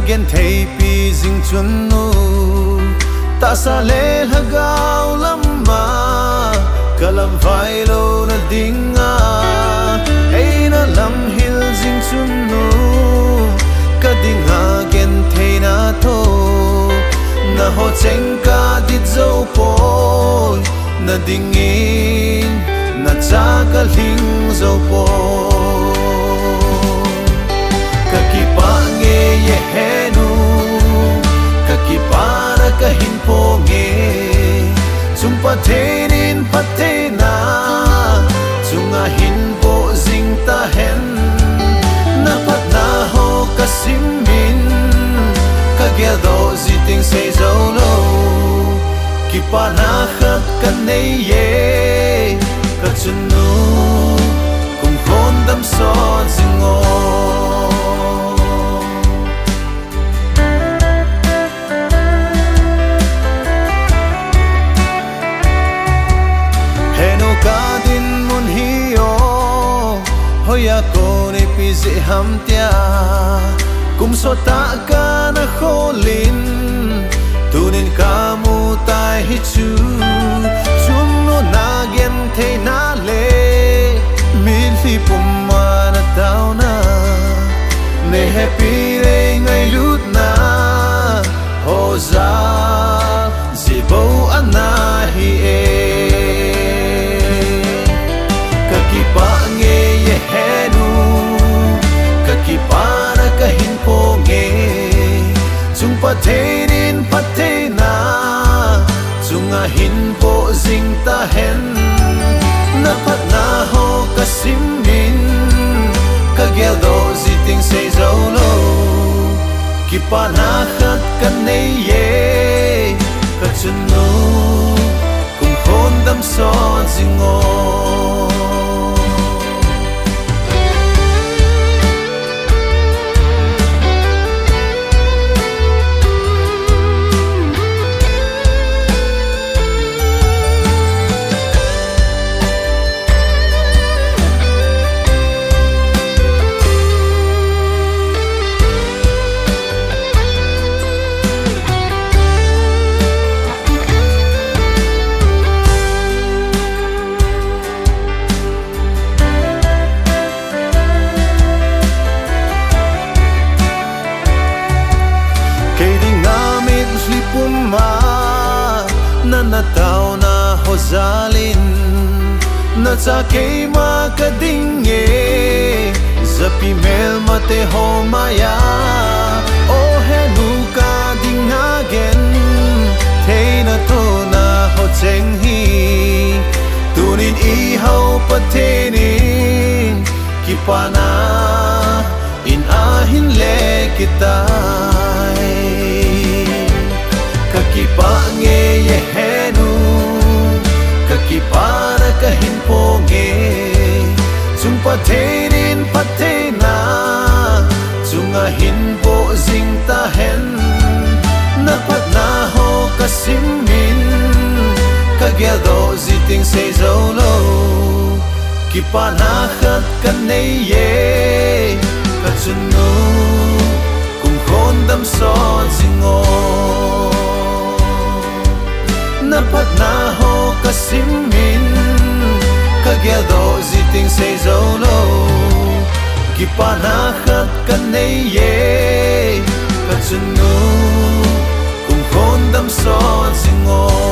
gen thei pi jing chun nu ta sa le hagau lama kalam vai lo na dinga hey na lam hil jing chun nu ka dinga gen thei na tho na ho cheng ka dit zo poi na dingin na cha ka ling zo poi ka ki pa nge ye henu ka ki para ka hin po nge chung pa thein pathe na chunga hin po jing ta hen na pat na ho ka sim min ka gel do ziting say zo lo ki pa na khat ka nei ye ka chunu kum khon dam so zingo heno ka din mun hi o hoya ko ni pi ze ham tia kum so ta ka na kholin tunin ka mu tai hi chu chum no na gen the na le min li pum ma na tao na ne happy le ngai lut na ho za zibo ana hi e ka ki pa nge ye henu ka ki para ka hin po nge chung pa thein pathe na chunga hin po jing ta hen na pat na ho ka sim min ka gel do ziting say zo lo ki pa na khat ka nei ye ka chunu kum khon dam so zingo na tao na ho zalin na cha ke ma ka ding nge zapi mel mate ho maya o he nu ka ding again thei na to na ho cheng hi tunin i ho pathenin ki pa na in a hin le kitai ka ki pa nge ye henu ka ki para ka hin po nge chung pa thein pathe na chunga hin po jing ta hen na pat na ho ka sim min ka gel do ziting say zo lo ki pa na khat ka nei ye ka chunu kum khon dam so zingo na pat na ho ka sim min ka gel do ziting say zo lo ki pa na khat ka nei ye ka chunu kum khon dam so zingo